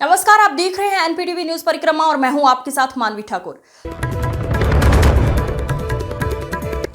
नमस्कार, आप देख रहे हैं एनपीटीवी न्यूज परिक्रमा और मैं हूं आपके साथ मानवी ठाकुर।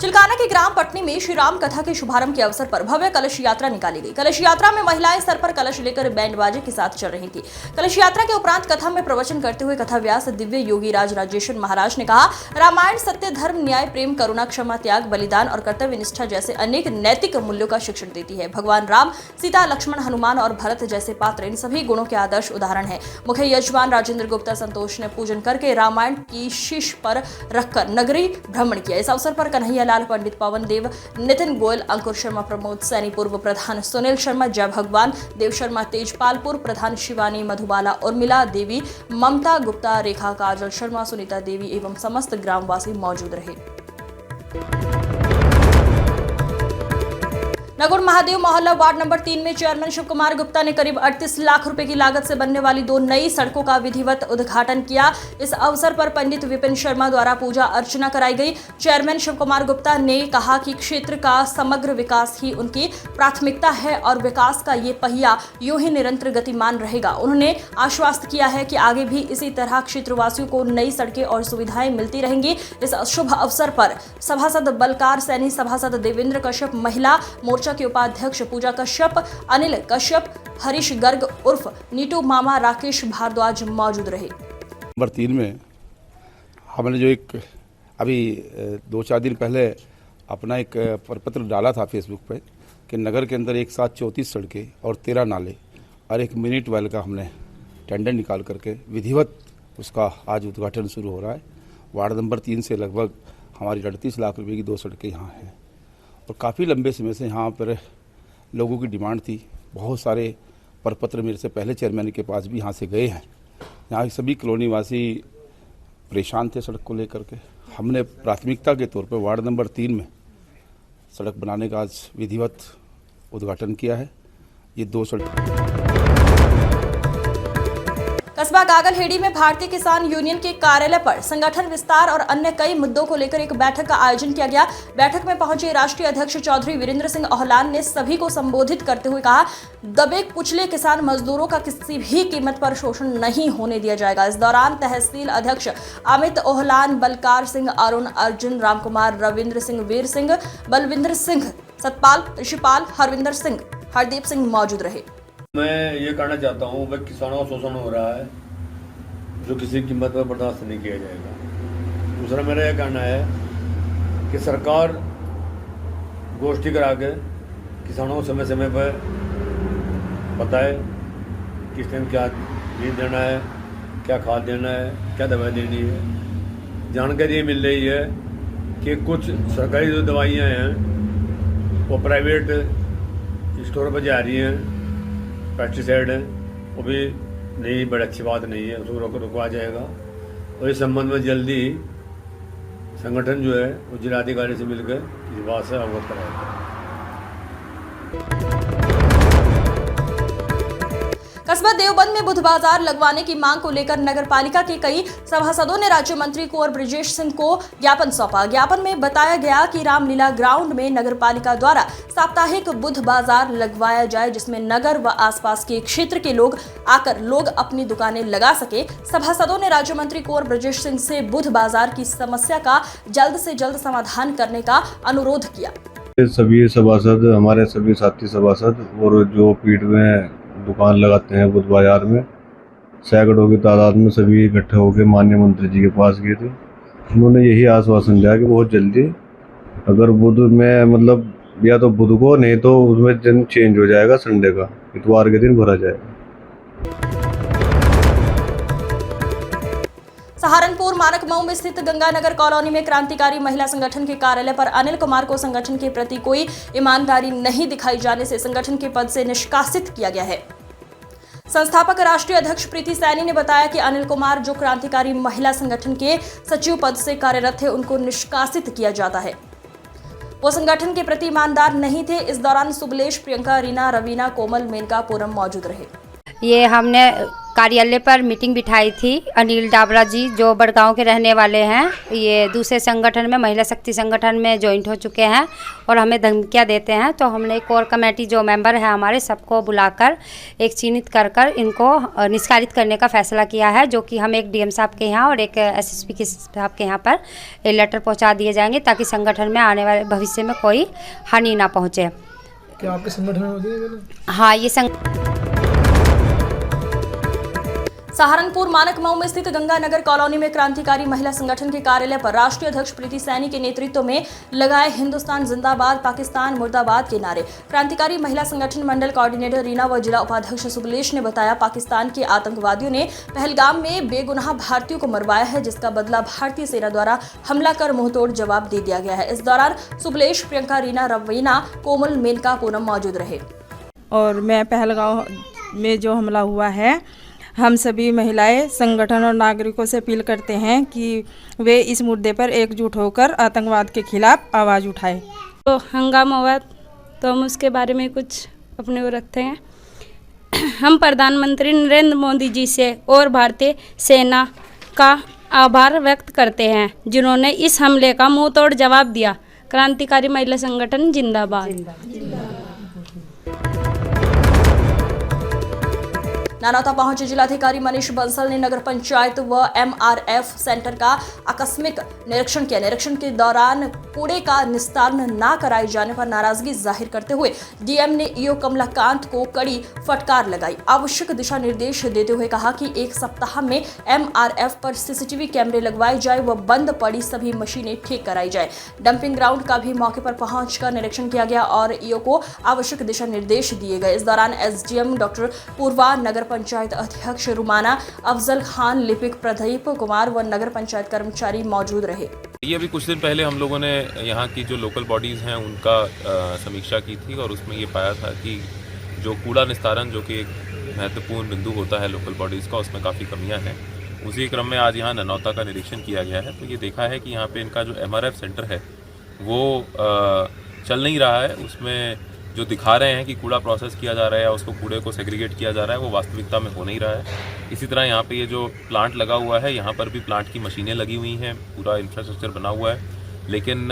चिलकाना के ग्राम पटनी में श्री राम कथा के शुभारंभ के अवसर पर भव्य कलश यात्रा निकाली गई। कलश यात्रा में महिलाएं सर पर कलश लेकर बैंड बाजे के साथ चल रही थी। कलश यात्रा के उपरांत कथा में प्रवचन करते हुए कथा व्यास दिव्य योगी राज राजेश्वर महाराज ने कहा, रामायण सत्य, धर्म, न्याय, प्रेम, करुणा, क्षमा, त्याग, बलिदान और कर्तव्य निष्ठा जैसे अनेक नैतिक मूल्यों का शिक्षण देती है। भगवान राम, सीता, लक्ष्मण, हनुमान और भरत जैसे पात्र इन सभी गुणों के आदर्श उदाहरण है। मुख्य यजमान राजेंद्र गुप्ता संतोष ने पूजन करके रामायण की शीश पर रखकर नगरी भ्रमण किया। इस अवसर पर कन्हैया लाल, पंडित पवन देव, नितिन गोयल, अंकुर शर्मा, प्रमोद सैनी, पूर्व प्रधान सुनील शर्मा, जय भगवान, देव शर्मा, तेजपाल, पूर्व प्रधान शिवानी, मधुबाला, उर्मिला देवी, ममता गुप्ता, रेखा, काजल शर्मा, सुनीता देवी एवं समस्त ग्रामवासी मौजूद रहे। नगुड़ महादेव मोहल्ला वार्ड नंबर 3 में चेयरमैन शिव कुमार गुप्ता ने करीब 38 लाख रुपए की लागत से बनने वाली 2 नई सड़कों का विधिवत उद्घाटन किया। इस अवसर पर पंडित विपिन शर्मा द्वारा पूजा अर्चना कराई गई। चेयरमैन शिव कुमार गुप्ता ने कहा कि क्षेत्र का समग्र विकास ही उनकी प्राथमिकता है और विकास का ये पहिया यूं ही निरंतर गतिमान रहेगा। उन्होंने आश्वस्त किया है कि आगे भी इसी तरह क्षेत्रवासियों को नई सड़कें और सुविधाएं मिलती रहेंगी। इस शुभ अवसर पर सभासद बलकार सैनी, सभासद देवेंद्र कश्यप, महिला मोर्चा के उपाध्यक्ष पूजा कश्यप, अनिल कश्यप, हरीश गर्ग उर्फ नीटू मामा, राकेश भारद्वाज मौजूद रहे। नंबर 3 में हमने जो एक अभी 2-4 दिन पहले अपना एक प्रपत्र डाला था फेसबुक पे कि नगर के अंदर एक साथ 34 सड़कें और 13 नाले और एक मिनी ट्वेल का हमने टेंडर निकाल करके विधिवत उसका आज उद्घाटन शुरू हो रहा है। वार्ड नंबर 3 से लगभग हमारी 38 लाख रुपए की 2 सड़कें यहाँ हैं और काफ़ी लंबे समय से यहाँ पर लोगों की डिमांड थी। बहुत सारे प्रपत्र मेरे से पहले चेयरमैन के पास भी यहाँ से गए हैं। यहाँ के सभी कॉलोनी वासी परेशान थे सड़क को लेकर के। हमने प्राथमिकता के तौर पर वार्ड नंबर 3 में सड़क बनाने का आज विधिवत उद्घाटन किया है। ये 2 सड़क कस्बा गागलहेड़ी में भारतीय किसान यूनियन के कार्यालय पर संगठन विस्तार और अन्य कई मुद्दों को लेकर एक बैठक का आयोजन किया गया। बैठक में पहुंचे राष्ट्रीय अध्यक्ष चौधरी वीरेंद्र सिंह ओहलान ने सभी को संबोधित करते हुए कहा, दबे कुचले किसान मजदूरों का किसी भी कीमत पर शोषण नहीं होने दिया जाएगा। इस दौरान तहसील अध्यक्ष अमित ओहलान, बलकार सिंह, अरुण, अर्जुन, रामकुमार, रविंद्र सिंह, वीर सिंह, बलविंद्र सिंह, सतपाल, ऋषिपाल, हरविंदर सिंह, हरदीप सिंह मौजूद रहे। मैं ये कहना चाहता हूँ कि किसानों का शोषण हो रहा है जो किसी कीमत पर बर्दाश्त नहीं किया जाएगा। दूसरा मेरा यह कहना है कि सरकार गोष्ठी करा के किसानों को समय समय पर बताए किस टाइम क्या बीज देना है, क्या खाद देना है, क्या दवाई देनी है। जानकारी ये मिल रही है कि कुछ सरकारी जो दवाइयाँ हैं वो प्राइवेट स्टोर पर जा रही हैं, पेस्टिसाइड है, वो भी नहीं, बड़ी अच्छी बात नहीं है, उसको रुकवा जाएगा। और इस संबंध में जल्दी संगठन जो है वो जिलाधिकारी से मिलकर इस बात से अवगत कराएगा। कस्बा देवबंद में बुध बाजार लगवाने की मांग को लेकर नगर पालिका के कई सभासदों ने राज्य मंत्री कुंवर ब्रजेश सिंह को ज्ञापन सौंपा। ज्ञापन में बताया गया कि रामलीला ग्राउंड में नगर पालिका द्वारा साप्ताहिक बुध बाजार लगवाया जाए, जिसमें नगर व आसपास के क्षेत्र के लोग आकर अपनी दुकानें लगा सके। सभासदों ने राज्य मंत्री कुंवर ब्रजेश सिंह से बुध बाजार की समस्या का जल्द से जल्द समाधान करने का अनुरोध किया। सभी सभासद, हमारे सभी साथी सभासद और जो पीठ में दुकान लगाते हैं बुध बाजार में, सैकड़ों की तादाद में सभी इकट्ठे होकर माननीय मंत्री जी के पास गए थे। उन्होंने यही आश्वासन दिया कि बहुत जल्दी अगर बुध में मतलब या तो बुध को, नहीं तो उसमें दिन चेंज हो जाएगा, संडे का इतवार के दिन भरा जाएगा। सहारनपुर मानक मऊ में स्थित गंगानगर कॉलोनी में क्रांतिकारी महिला संगठन के कार्यालय पर अनिल कुमार को संगठन के प्रति कोई ईमानदारी नहीं दिखाई जाने से संगठन के पद से निष्कासित किया गया है। संस्थापक राष्ट्रीय अध्यक्ष प्रीति सैनी ने बताया कि अनिल कुमार जो क्रांतिकारी महिला संगठन के सचिव पद से कार्यरत थे, उनको निष्कासित किया जाता है। वो संगठन के प्रति ईमानदार नहीं थे। इस दौरान सुबलेश, प्रियंका, रीना, रवीना, कोमल, मेनका, पूरम मौजूद रहे। ये हमने कार्यालय पर मीटिंग बिठाई थी। अनिल डाबरा जी जो बड़गांव के रहने वाले हैं, ये दूसरे संगठन में, महिला शक्ति संगठन में ज्वाइंट हो चुके हैं और हमें धमकियां देते हैं। तो हमने कोर कमेटी जो मेंबर है हमारे, सबको बुलाकर एक चिन्हित कर इनको निष्कासित करने का फैसला किया है, जो कि हम एक डीएम साहब के यहाँ और एक एसएसपी के साहब के यहाँ पर ये लेटर पहुँचा दिए जाएंगे, ताकि संगठन में आने वाले भविष्य में कोई हानि ना पहुँचे। क्या आपके संगठन में होती है? हाँ, ये सहारनपुर मानक मऊ में स्थित गंगानगर कॉलोनी में क्रांतिकारी महिला संगठन के कार्यालय पर राष्ट्रीय अध्यक्ष प्रीति सैनी के नेतृत्व में लगाए हिंदुस्तान जिंदाबाद पाकिस्तान मुर्दाबाद के नारे। क्रांतिकारी महिला संगठन मंडल कोऑर्डिनेटर रीना व जिला उपाध्यक्ष सुबलेश ने बताया, पाकिस्तान के आतंकवादियों ने पहलगाम में बेगुनाह भारतीयों को मरवाया है, जिसका बदला भारतीय सेना द्वारा हमला कर मुंहतोड़ जवाब दे दिया गया है। इस दौरान सुबलेश, प्रियंका, रीना, रवीना, कोमल, मेनका, पूनम मौजूद रहे। और मैं पहलगाम में जो हमला हुआ है, हम सभी महिलाएं, संगठन और नागरिकों से अपील करते हैं कि वे इस मुद्दे पर एकजुट होकर आतंकवाद के खिलाफ आवाज़ उठाएं। तो हंगामा हुआ तो हम उसके बारे में कुछ अपने वो रखते हैं। हम प्रधानमंत्री नरेंद्र मोदी जी से और भारतीय सेना का आभार व्यक्त करते हैं, जिन्होंने इस हमले का मुंहतोड़ जवाब दिया। क्रांतिकारी महिला संगठन जिंदाबाद। नानौता पहुंचे जिलाधिकारी मनीष बंसल ने नगर पंचायत व एमआरएफ सेंटर का आकस्मिक निरीक्षण किया। निरीक्षण के दौरान कूड़े का निस्तारण न कराए जाने पर नाराजगी जाहिर करते हुए डीएम ने ईओ कमलाकांत को कड़ी फटकार लगाई। आवश्यक दिशा निर्देश देते हुए कहा कि एक सप्ताह में एमआरएफ पर सीसीटीवी कैमरे लगवाए जाए व बंद पड़ी सभी मशीनें ठीक कराई जाए। डंपिंग ग्राउंड का भी मौके पर पहुंचकर निरीक्षण किया गया और ईओ को आवश्यक दिशा निर्देश दिए गए। इस दौरान एसडीएम डॉक्टर पूर्वा, नगर पंचायत अध्यक्ष रुमाना, अफजल खान, लिपिक प्रदीप कुमार व नगर पंचायत कर्मचारी मौजूद रहे। ये अभी कुछ दिन पहले हम लोगों ने यहाँ की जो लोकल बॉडीज़ हैं उनका समीक्षा की थी और उसमें ये पाया था कि जो कूड़ा निस्तारण, जो कि एक महत्वपूर्ण बिंदु होता है लोकल बॉडीज़ का, उसमें काफ़ी कमियां हैं। उसी क्रम में आज यहाँ ननौता का निरीक्षण किया गया है, तो ये देखा है कि यहाँ पे इनका जो एमआरएफ सेंटर है वो चल नहीं रहा है। उसमें जो दिखा रहे हैं कि कूड़ा प्रोसेस किया जा रहा है, उसको कूड़े को सेग्रीगेट किया जा रहा है, वो वास्तविकता में हो नहीं रहा है। इसी तरह यहाँ पे ये जो प्लांट लगा हुआ है, यहाँ पर भी प्लांट की मशीनें लगी हुई हैं, पूरा इंफ्रास्ट्रक्चर बना हुआ है, लेकिन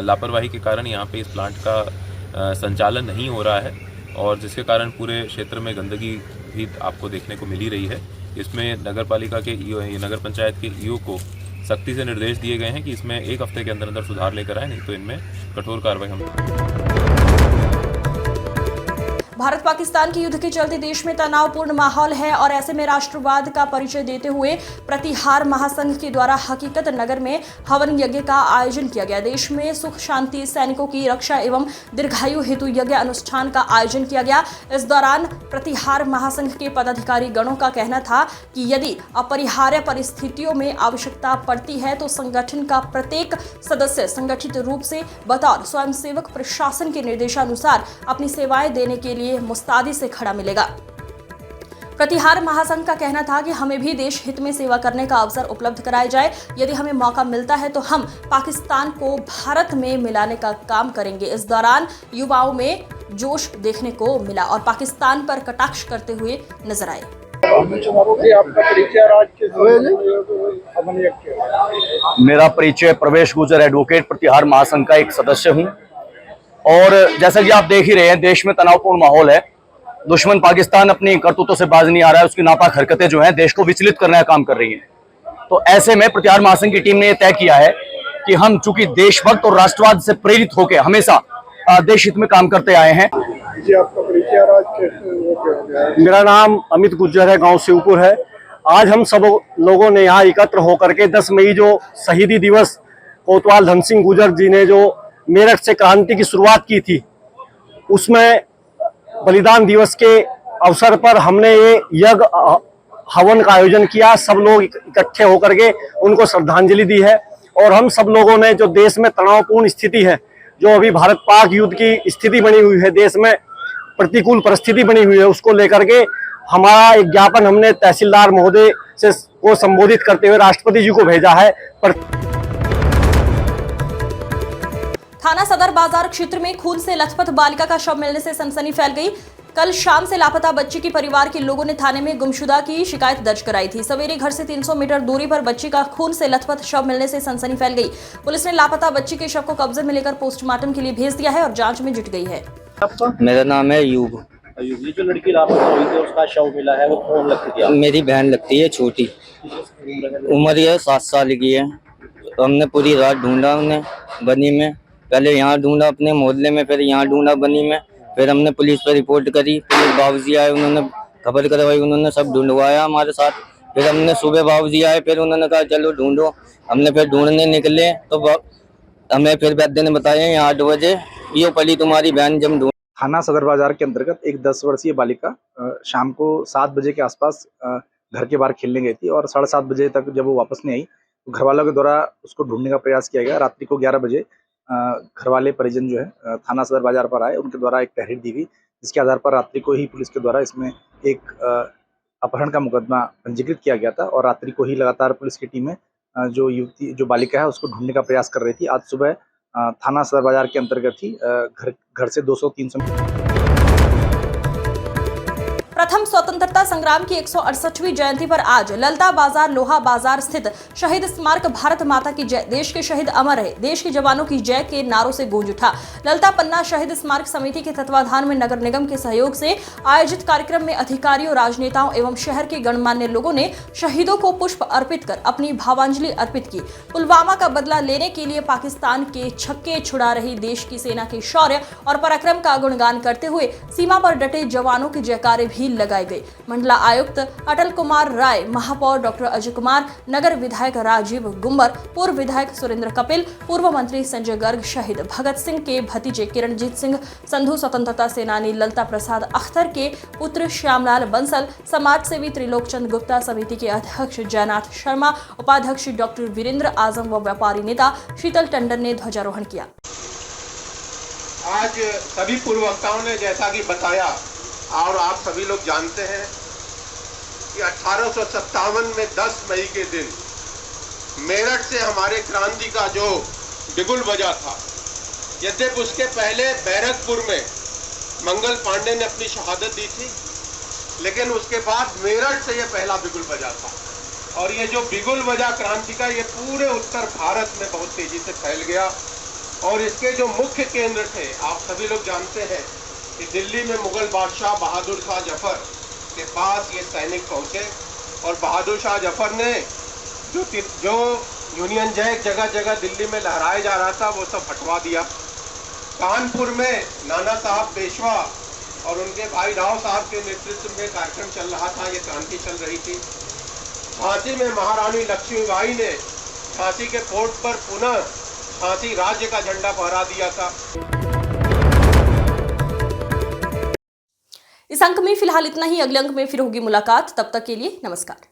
लापरवाही के कारण यहाँ पे इस प्लांट का संचालन नहीं हो रहा है और जिसके कारण पूरे क्षेत्र में गंदगी भी आपको देखने को मिल ही रही है। इसमें नगर पालिका के ईओ, नगर पंचायत के ईओ को सख्ती से निर्देश दिए गए हैं कि इसमें एक हफ्ते के अंदर सुधार लेकर आए, नहीं तो इनमें कठोर कार्रवाई हम। भारत पाकिस्तान के युद्ध के चलते देश में तनावपूर्ण माहौल है और ऐसे में राष्ट्रवाद का परिचय देते हुए प्रतिहार महासंघ के द्वारा हकीकत नगर में हवन यज्ञ का आयोजन किया गया। देश में सुख शांति, सैनिकों की रक्षा एवं दीर्घायु हेतु यज्ञ अनुष्ठान का आयोजन किया गया। इस दौरान प्रतिहार महासंघ के पदाधिकारी गणों का कहना था कि यदि अपरिहार्य परिस्थितियों में आवश्यकता पड़ती है तो संगठन का प्रत्येक सदस्य संगठित रूप से बतौर स्वयंसेवक प्रशासन के निर्देशानुसार अपनी सेवाएं देने के लिए मुस्तैदी से खड़ा मिलेगा। प्रतिहार महासंघ का कहना था कि हमें भी देश हित में सेवा करने का अवसर उपलब्ध कराया जाए। यदि हमें मौका मिलता है तो हम पाकिस्तान को भारत में मिलाने का काम करेंगे। इस दौरान युवाओं में जोश देखने को मिला और पाकिस्तान पर कटाक्ष करते हुए नजर आए। मेरा परिचय प्रवेश गुजर, एडवोकेट, प्रतिहार महासंघ का एक सदस्य हूं और जैसा कि आप देख ही रहे हैं, देश में तनावपूर्ण माहौल है। दुश्मन पाकिस्तान अपनी करतूतों से बाज नहीं आ रहा है, उसकी नापाक हरकतें जो हैं देश को विचलित करने का काम कर रही हैं। तो ऐसे में प्रतिहार महासंघ की टीम ने यह तय किया है कि हम चूंकि देशभक्त और राष्ट्रवाद से प्रेरित होकर हमेशा देश हित में काम करते आए हैं। जी, आपका परिचय? मेरा नाम अमित गुज्जर है, गांव शिवपुर है। आज हम सब लोगों ने यहाँ एकत्र होकर के 10 मई जो शहीदी दिवस कोतवाल धन सिंह गुर्जर जी ने जो मेरठ से क्रांति की शुरुआत की थी, उसमें बलिदान दिवस के अवसर पर हमने ये यज्ञ हवन का आयोजन किया। सब लोग इकट्ठे होकर के उनको श्रद्धांजलि दी है और हम सब लोगों ने जो देश में तनावपूर्ण स्थिति है, जो अभी भारत पाक युद्ध की स्थिति बनी हुई है, देश में प्रतिकूल परिस्थिति बनी हुई है, उसको लेकर के हमारा एक ज्ञापन हमने तहसीलदार महोदय से को संबोधित करते हुए राष्ट्रपति जी को भेजा है। थाना सदर बाजार क्षेत्र में खून से लथपथ बालिका का शव मिलने से सनसनी फैल गई। कल शाम से लापता बच्ची की परिवार के लोगों ने थाने में गुमशुदा की शिकायत दर्ज कराई थी। सवेरे घर से 300 मीटर दूरी पर बच्ची का खून से लथपथ शव मिलने से सनसनी फैल गई। पुलिस ने लापता बच्ची के शव को कब्जे में लेकर पोस्टमार्टम के लिए भेज दिया है और जांच में जुट गई है। मेरा नाम है अयूब। ये जो लड़की लापता हुई थी उसका शव मिला है, वो कौन लगती है? मेरी बहन लगती है, छोटी उम्र ये 7 साल की है। तो हमने पूरी रात ढूंढा उन्हें बनी में, पहले यहाँ ढूंढा अपने मोहल्ले में, फिर यहाँ ढूंढा बनी में, फिर हमने पुलिस पर रिपोर्ट करी। पुलिस बाबूजी आए, उन्होंने खबर करवाई, उन्होंने सब ढूंढवाया हमारे साथ। फिर हमने सुबह बाबूजी आए, फिर उन्होंने कहा चलो ढूंढो। हमने फिर ढूंढने निकले तो हमें फिर वैद्य ने बताया यहाँ 8 बजे ये पली तुम्हारी बहन जब ढूंढ। थाना सदर बाजार के अंतर्गत एक 10 वर्षीय बालिका शाम को 7 बजे के आसपास घर के बाहर खेलने गई थी और 7:30 बजे तक जब वो वापस नहीं आई तो घर वालों के द्वारा उसको ढूंढने का प्रयास किया गया। रात्रि को 11 बजे घर वाले परिजन जो है थाना सदर बाजार पर आए, उनके द्वारा एक तहरीर दी गई, जिसके आधार पर रात्रि को ही पुलिस के द्वारा इसमें एक अपहरण का मुकदमा पंजीकृत किया गया था और रात्रि को ही लगातार पुलिस की टीमें जो बालिका है उसको ढूंढने का प्रयास कर रही थी। आज सुबह थाना सदर बाजार के अंतर्गत ही घर से 200-300 प्रथम स्वतंत्रता संग्राम की 168वीं जयंती पर आज ललता बाजार लोहा बाजार स्थित शहीद स्मारक भारत माता की जय, देश के शहीद अमर है, देश के जवानों की जय के नारों से गूंज उठा। ललता पन्ना शहीद स्मारक समिति के तत्वाधान में नगर निगम के सहयोग से आयोजित कार्यक्रम में अधिकारियों, राजनेताओं एवं शहर के गणमान्य लोगों ने शहीदों को पुष्प अर्पित कर अपनी भावांजलि अर्पित की। पुलवामा का बदला लेने के लिए पाकिस्तान के छक्के छुड़ा रही देश की सेना के शौर्य और पराक्रम का गुणगान करते हुए सीमा पर डटे जवानों के जयकारे भी लगाए गए। मंडला आयुक्त अटल कुमार राय, महापौर डॉक्टर अजय कुमार, नगर विधायक राजीव गुम्बर, पूर्व विधायक सुरेंद्र कपिल, पूर्व मंत्री संजय गर्ग, शहीद भगत सिंह के भतीजे किरणजीत सिंह संधू, स्वतंत्रता सेनानी ललता प्रसाद अख्तर के पुत्र श्यामलाल बंसल, समाज सेवी त्रिलोकचंद गुप्ता, समिति के अध्यक्ष जयनाथ शर्मा, उपाध्यक्ष डॉक्टर वीरेंद्र आजम व व्यापारी नेता शीतल टंडन ने ध्वजारोहण किया। आज सभी पूर्व वक्ताओं ने जैसा कि बताया और आप सभी लोग जानते हैं कि 1857 में 10 मई के दिन मेरठ से हमारे क्रांति का जो बिगुल बजा था, यद्यपि उसके पहले बैरकपुर में मंगल पांडे ने अपनी शहादत दी थी, लेकिन उसके बाद मेरठ से यह पहला बिगुल बजा था। और ये जो बिगुल बजा क्रांति का, ये पूरे उत्तर भारत में बहुत तेजी से फैल गया। और इसके जो मुख्य केंद्र थे, आप सभी लोग जानते हैं कि दिल्ली में मुगल बादशाह बहादुर शाह जफर के पास ये सैनिक पहुंचे और बहादुर शाह जफर ने जो यूनियन जैक जगह जगह दिल्ली में लहराया जा रहा था वो सब हटवा दिया। कानपुर में नाना साहब पेशवा और उनके भाई राव साहब के नेतृत्व में कार्यक्रम चल रहा था, ये क्रांति चल रही थी। झांसी में महारानी लक्ष्मीबाई ने झांसी के फोर्ट पर पुनः झांसी राज्य का झंडा फहरा दिया था। इस अंक में फिलहाल इतना ही। अगले अंक में फिर होगी मुलाकात, तब तक के लिए नमस्कार।